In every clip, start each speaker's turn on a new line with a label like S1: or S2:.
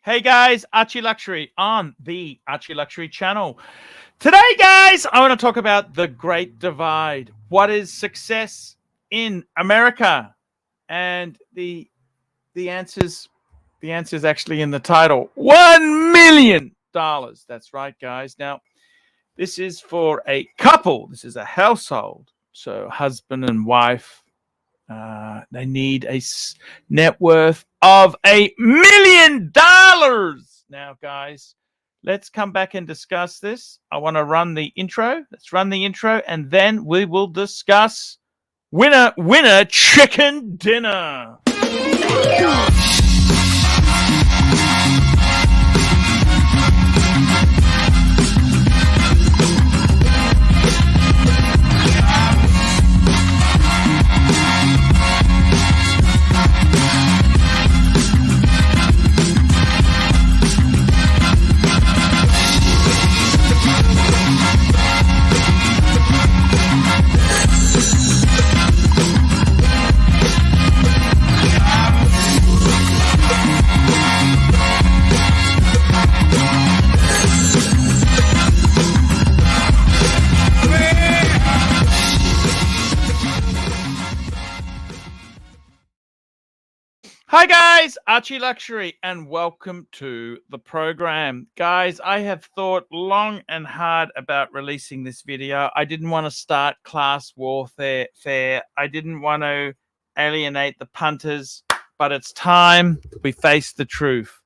S1: Hey guys, ArchieLuxury on the ArchieLuxury channel. Today, guys, I want to talk about the Great Divide. What is success in America? And the answer's actually in the title. $1 million. That's right, guys. Now, this is for a couple. This is a household. So husband and wife. They need a net worth of $1 million. Now, guys, let's come back and discuss this. I want to run the intro. Let's run the intro, and then we will discuss winner, winner, chicken dinner. Hi guys, ArchieLuxury, and welcome to the program. Guys, I have thought long and hard about releasing this video. I didn't want to start class warfare. I didn't want to alienate the punters, but it's time we face the truth.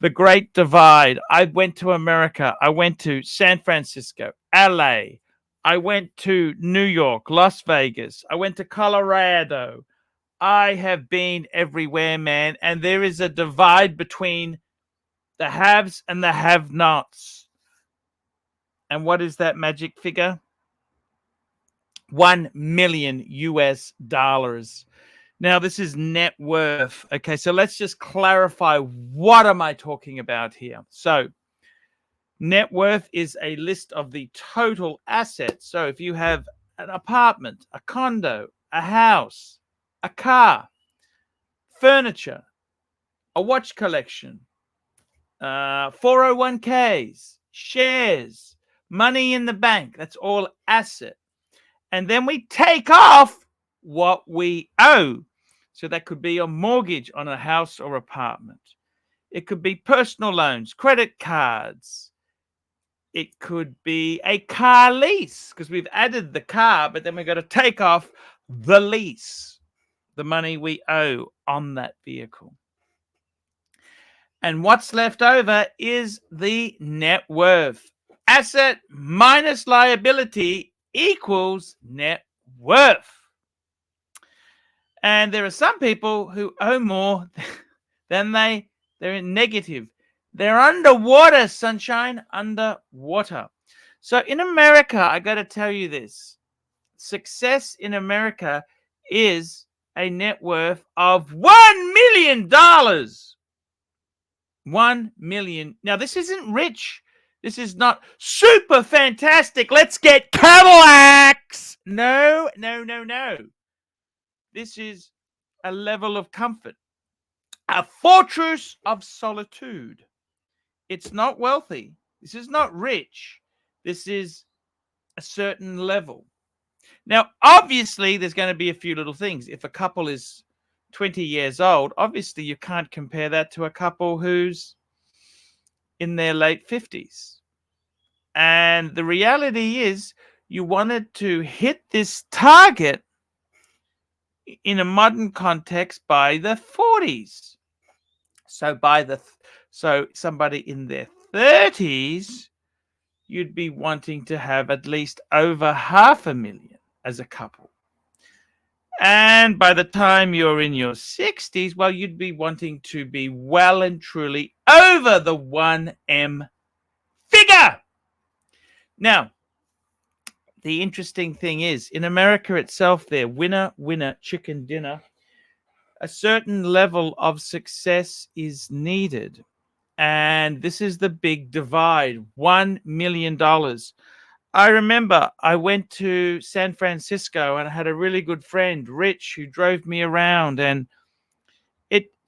S1: The Great Divide. I went to America. I went to San Francisco, LA. I went to New York, Las Vegas. I went to Colorado. I have been everywhere, man, and there is a divide between the haves and the have-nots. And what is that magic figure? $1 million US. Now, this is net worth. Okay, so let's just clarify, what am I talking about here? So, net worth is a list of the total assets. So, if you have an apartment, a condo, a house, a car, furniture, a watch collection, 401ks, shares, money in the bank. That's all asset. And then we take off what we owe. So that could be a mortgage on a house or apartment. It could be personal loans, credit cards. It could be a car lease because we've added the car, but then we've got to take off the lease, the money we owe on that vehicle. And what's left over is the net worth. Asset minus liability equals net worth. And there are some people who owe more than they're in negative. They're underwater, sunshine, underwater. So in America, I got to tell you this. Success in America is a net worth of $1 million. 1 million. Now, this isn't rich. This is not super fantastic. Let's get Cadillacs. No. This is a level of comfort, a fortress of solitude. It's not wealthy. This is not rich. This is a certain level. Now, obviously, there's going to be a few little things. If a couple is 20 years old, obviously you can't compare that to a couple who's in their late 50s. And the reality is you wanted to hit this target in a modern context by the 40s. So somebody in their 30s, you'd be wanting to have at least over $500,000 as a couple. And by the time you're in your 60s, well, you'd be wanting to be well and truly over the 1M figure. Now, the interesting thing is, in America itself, there, winner, winner, chicken dinner, a certain level of success is needed. And this is the big divide, $1 million. I remember I went to San Francisco and I had a really good friend, Rich, who drove me around. And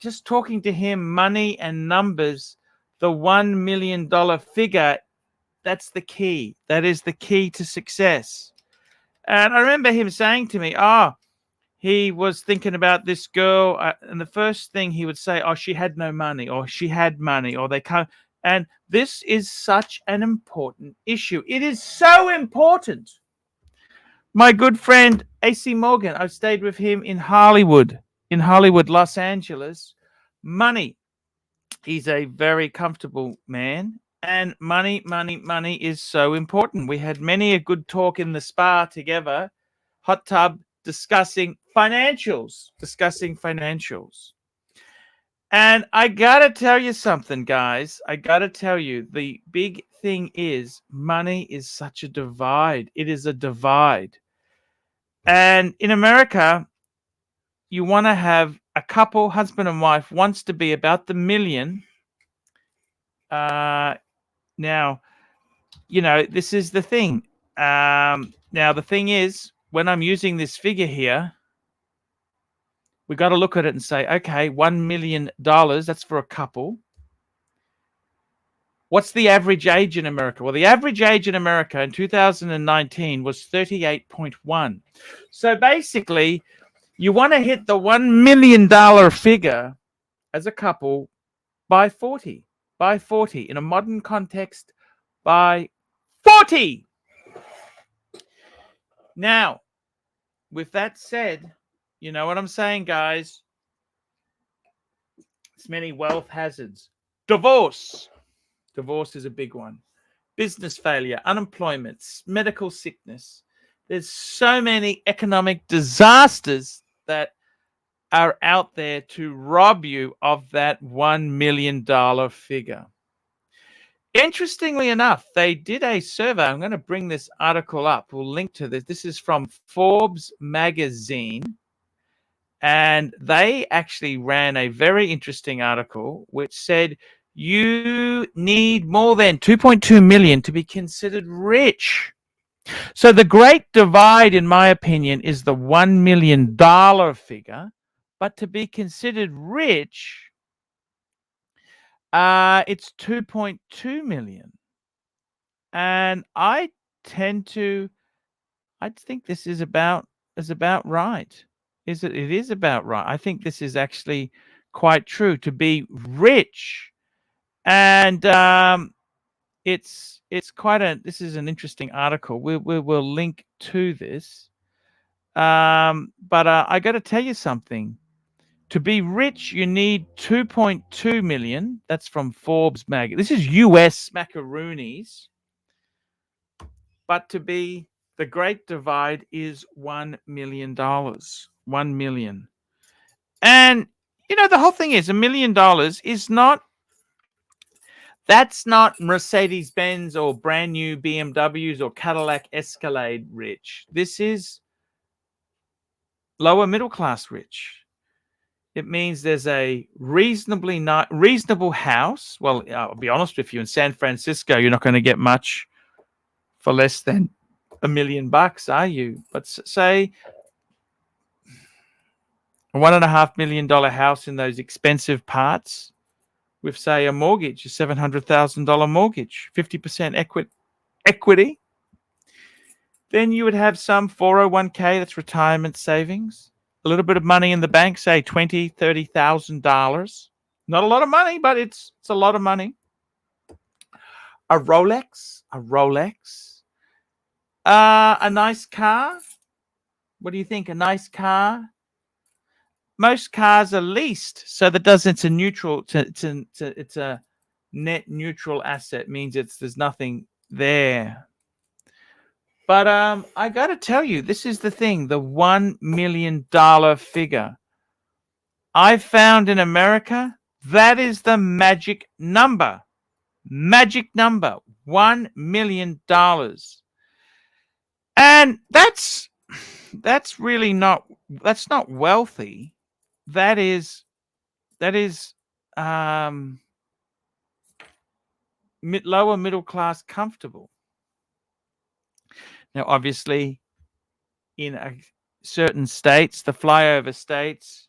S1: just talking to him, money and numbers, the $1 million figure, that's the key. That is the key to success. And I remember him saying to me, he was thinking about this girl, and the first thing he would say, she had no money, or she had money, or they can't. And this is such an important issue. It is so important. My good friend AC Morgan, I've stayed with him in Hollywood, Los Angeles. Money. He's a very comfortable man. And money is so important. We had many a good talk in the spa together, hot tub, discussing financials. And I got to tell you something, guys. I got to tell you, the big thing is money is such a divide. It is a divide. And in America, you want to have a couple, husband and wife, wants to be about the million. Now, this is the thing. Now, the thing is, when I'm using this figure here, we got to look at it and say, okay, $1 million, that's for a couple. What's the average age in America? Well, the average age in America in 2019 was 38.1. So basically, you want to hit the $1 million figure as a couple by 40. By 40. In a modern context, by 40. Now, with that said, you know what I'm saying, guys? There's many wealth hazards. Divorce. Divorce is a big one. Business failure, unemployment, medical sickness. There's so many economic disasters that are out there to rob you of that $1 million figure. Interestingly enough, they did a survey. I'm going to bring this article up. We'll link to this. This is from Forbes magazine. And they actually ran a very interesting article which said you need more than 2.2 million to be considered rich. So the great divide, in my opinion, is the $1 million figure. But to be considered rich, it's 2.2 million. And I think this is about right. It is about right. I think this is actually quite true, to be rich. And it's quite this is an interesting article. We'll link to this. But I got to tell you something. To be rich, you need 2.2 million. That's from Forbes magazine. This is US macaroonies. But to be the great divide is $1 million. 1 million. And, the whole thing is $1 million is not, that's not Mercedes-Benz or brand new BMWs or Cadillac Escalade rich. This is lower middle class rich. It means there's a reasonable house. Well, I'll be honest with you, in San Francisco, you're not going to get much for less than $1 million, are you? But say a $1.5 million house in those expensive parts with, say, a mortgage, a $700,000 mortgage, 50% equity, then you would have some 401k, that's retirement savings, a little bit of money in the bank, say $20,000, $30,000. Not a lot of money, but it's a lot of money. A Rolex, a nice car. What do you think? A nice car? Most cars are leased, so that doesn't. It's a neutral. It's a net neutral asset. Means there's nothing there. But I got to tell you, this is the thing: the $1 million figure. I found in America, that is the magic number. Magic number, $1 million. And that's really not, that's not wealthy. That is lower middle class comfortable. Now, obviously, in certain states, the flyover states,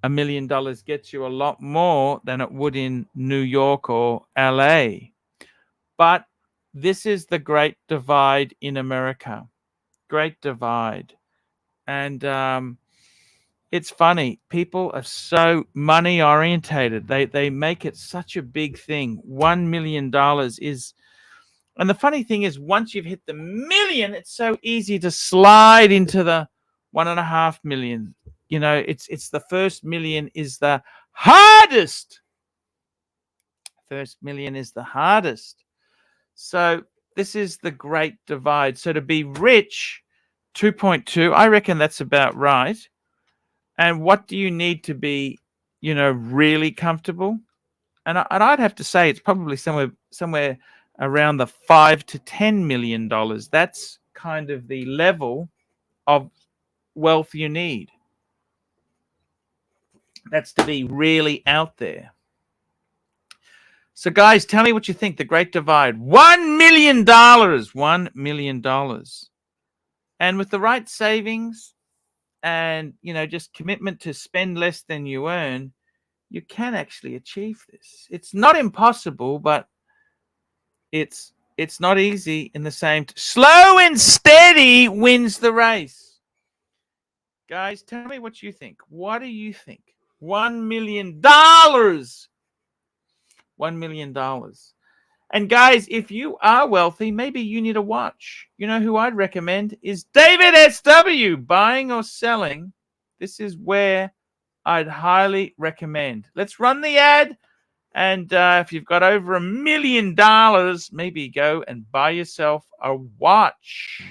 S1: $1 million gets you a lot more than it would in New York or LA. But this is the great divide in America. Great divide. And it's funny. People are so money orientated. They make it such a big thing. $1 million is, and the funny thing is, once you've hit the million, it's so easy to slide into the 1.5 million. You know, it's the first million is the hardest. First million is the hardest. So this is the great divide. So to be rich, 2.2, I reckon that's about right. And what do you need to be, you know, really comfortable? And I'd have to say it's probably somewhere around the $5 to $10 million. That's kind of the level of wealth you need. That's to be really out there. So guys, tell me what you think. The Great Divide. $1 million. $1 million. And with the right savings and, you know, just commitment to spend less than you earn, you can actually achieve this. It's not impossible, but it's not easy in the same. Slow and steady wins the race. Guys, tell me what you think. What do you think? $1 million. $1 million. And guys, if you are wealthy, maybe you need a watch. You know who I'd recommend is David S.W. Buying or selling. This is where I'd highly recommend. Let's run the ad. And if you've got over $1 million, maybe go and buy yourself a watch.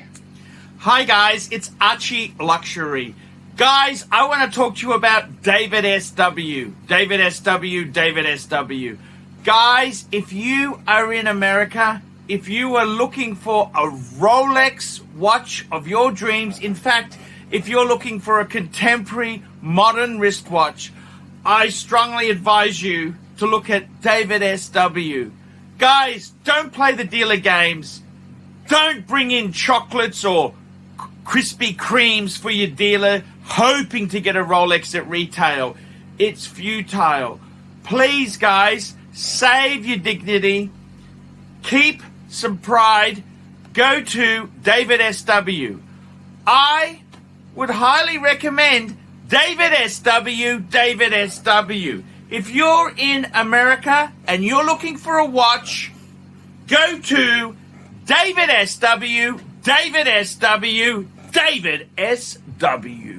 S1: Hi, guys. It's ArchieLuxury. Guys, I want to talk to you about David S.W. David S.W. David S.W. Guys, if you are in America, if you are looking for a Rolex watch of your dreams, in fact, if you're looking for a contemporary modern wristwatch, I strongly advise you to look at David S.W. Guys, don't play the dealer games. Don't bring in chocolates or Krispy Kremes for your dealer hoping to get a Rolex at retail. It's futile. Please, guys, save your dignity. Keep some pride. Go to David S.W. I would highly recommend David S.W. David S.W. If you're in America and you're looking for a watch, go to David S.W. David S.W. David S.W.